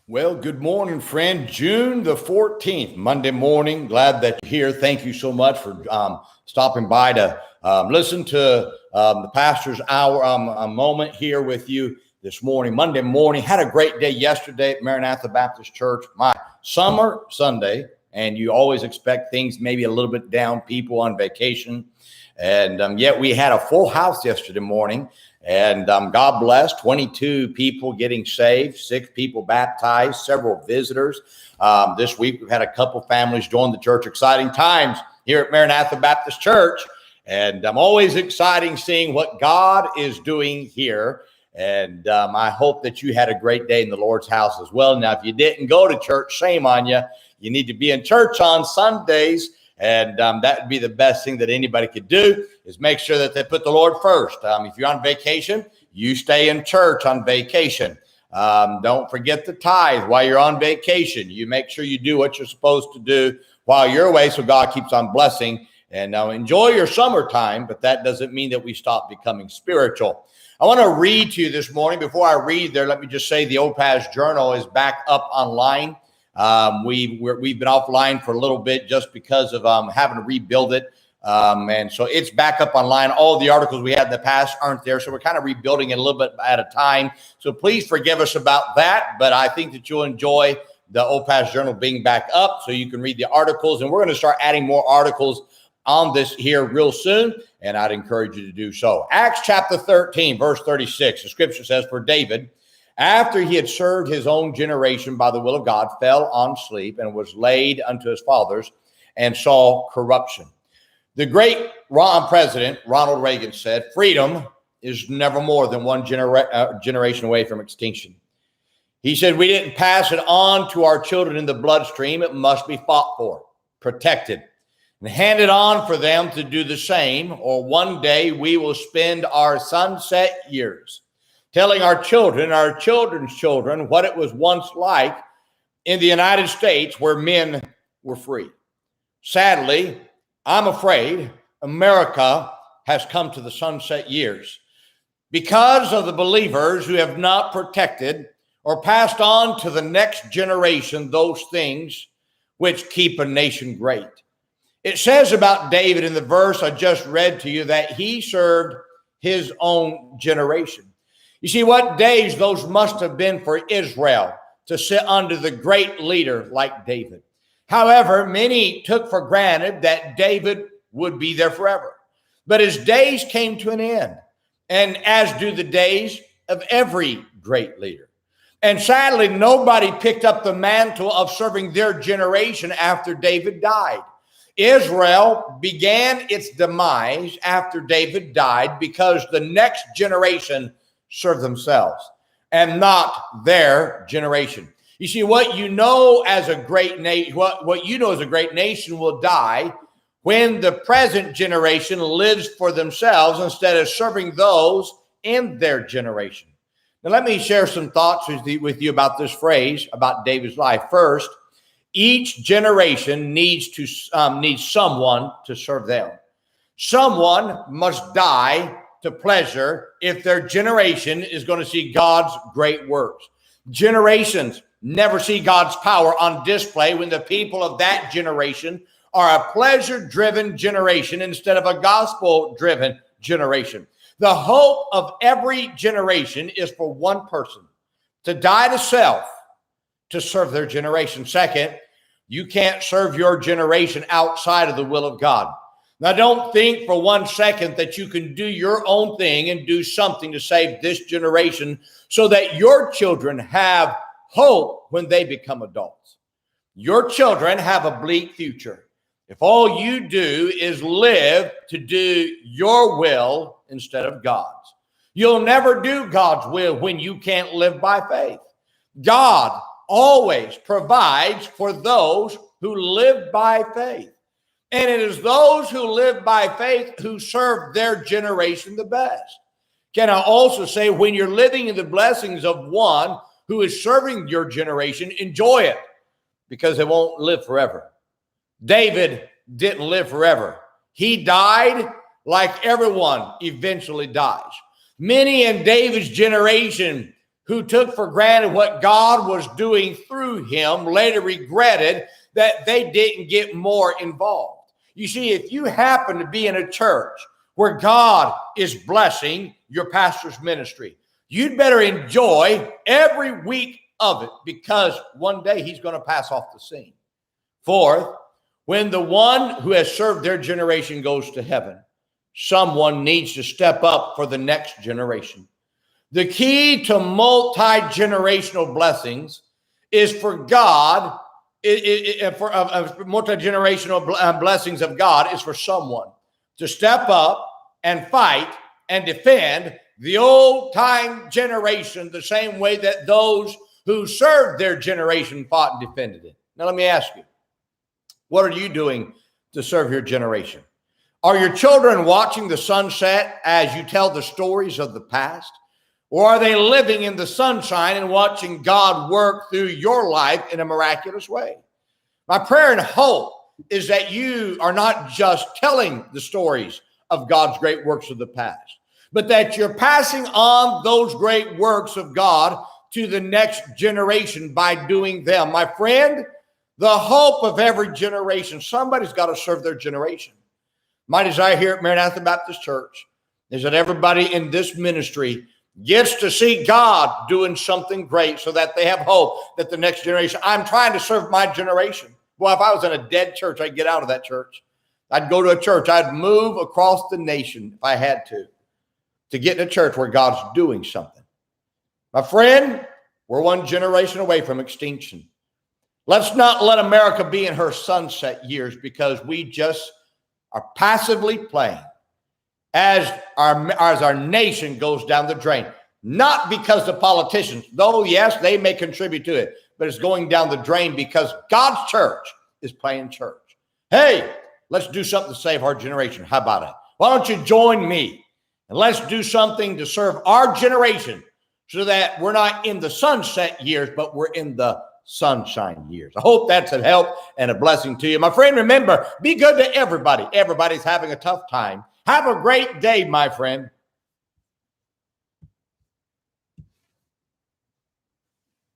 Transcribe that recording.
Well, good morning, friend. June the 14th, Monday morning. Glad that you're here. Thank you so much for stopping by to listen to the pastor's hour, a moment here with you this morning, Monday morning. Had a great day yesterday at Maranatha Baptist Church, my summer Sunday, and you always expect things maybe a little bit down, people on vacation. And yet we had a full house yesterday morning. And God bless, 22 people getting saved, 6 people baptized, several visitors. This week, we've had a couple families join the church. Exciting times here at Maranatha Baptist Church. And I'm always exciting seeing what God is doing here. And I hope that you had a great day in the Lord's house as well. Now, if you didn't go to church, shame on you. You need to be in church on Sundays. And that would be the best thing that anybody could do is make sure that they put the Lord first. If you're on vacation, you stay in church on vacation. Don't forget the tithe while you're on vacation. You make sure you do what you're supposed to do while you're away so God keeps on blessing. And enjoy your summertime, but that doesn't mean that we stop becoming spiritual. I want to read to you this morning. Before I read there, let me just say the Opaz Journal is back up online. We've been offline for a little bit just because of having to rebuild it. And so it's back up online. All the articles we had in the past aren't there. So we're kind of rebuilding it a little bit at a time. So please forgive us about that. But I think that you'll enjoy the Opaz Journal being back up so you can read the articles. And we're going to start adding more articles on this here real soon. And I'd encourage you to do so. Acts chapter 13, verse 36, the scripture says, "For David, after he had served his own generation by the will of God, fell on sleep and was laid unto his fathers and saw corruption." The great president, Ronald Reagan, said, "Freedom is never more than one generation away from extinction." He said, "We didn't pass it on to our children in the bloodstream. It must be fought for, protected, and handed on for them to do the same, or one day we will spend our sunset years telling our children, our children's children, what it was once like in the United States where men were free." Sadly, I'm afraid America has come to the sunset years because of the believers who have not protected or passed on to the next generation those things which keep a nation great. It says about David in the verse I just read to you that he served his own generation. You see, what days those must have been for Israel to sit under the great leader like David. However, many took for granted that David would be there forever. But his days came to an end, and as do the days of every great leader. And sadly, nobody picked up the mantle of serving their generation after David died. Israel began its demise after David died because the next generation serve themselves and not their generation. You see, what you know as a great nation, what you know as a great nation will die when the present generation lives for themselves instead of serving those in their generation. Now, let me share some thoughts with you about this phrase about David's life. First, each generation needs someone to serve them. Someone must die to pleasure if their generation is going to see God's great works. Generations never see God's power on display when the people of that generation are a pleasure-driven generation instead of a gospel-driven generation. The hope of every generation is for one person to die to self to serve their generation. Second, you can't serve your generation outside of the will of God. Now, don't think for 1 second that you can do your own thing and do something to save this generation so that your children have hope when they become adults. Your children have a bleak future if all you do is live to do your will instead of God's. You'll never do God's will when you can't live by faith. God always provides for those who live by faith. And it is those who live by faith who serve their generation the best. Can I also say, when you're living in the blessings of one who is serving your generation, enjoy it because it won't live forever. David didn't live forever. He died like everyone eventually dies. Many in David's generation who took for granted what God was doing through him later regretted that they didn't get more involved. You see, if you happen to be in a church where God is blessing your pastor's ministry, you'd better enjoy every week of it, because one day he's going to pass off the scene. Fourth, when the one who has served their generation goes to heaven, someone needs to step up for the next generation. The key to multi-generational blessings is for God, multi-generational blessings of God is for someone to step up and fight and defend the old-time generation the same way that those who served their generation fought and defended it. Now, let me ask you, what are you doing to serve your generation? Are your children watching the sunset as you tell the stories of the past? Or are they living in the sunshine and watching God work through your life in a miraculous way? My prayer and hope is that you are not just telling the stories of God's great works of the past, but that you're passing on those great works of God to the next generation by doing them. My friend, the hope of every generation, somebody's got to serve their generation. My desire here at Maranatha Baptist Church is that everybody in this ministry gets to see God doing something great so that they have hope that the next generation, I'm trying to serve my generation. Well, if I was in a dead church, I'd get out of that church. I'd go to a church. I'd move across the nation if I had to get in a church where God's doing something. My friend, we're one generation away from extinction. Let's not let America be in her sunset years because we just are passively playing as our nation goes down the drain. Not because the politicians, though, yes, they may contribute to it, but it's going down the drain because God's church is playing church. Hey, let's do something to save our generation. How about it? Why don't you join me and let's do something to serve our generation so that we're not in the sunset years, but we're in the sunshine years. I hope that's a help and a blessing to you. My friend, remember, be good to everybody. Everybody's having a tough time. Have a great day, my friend.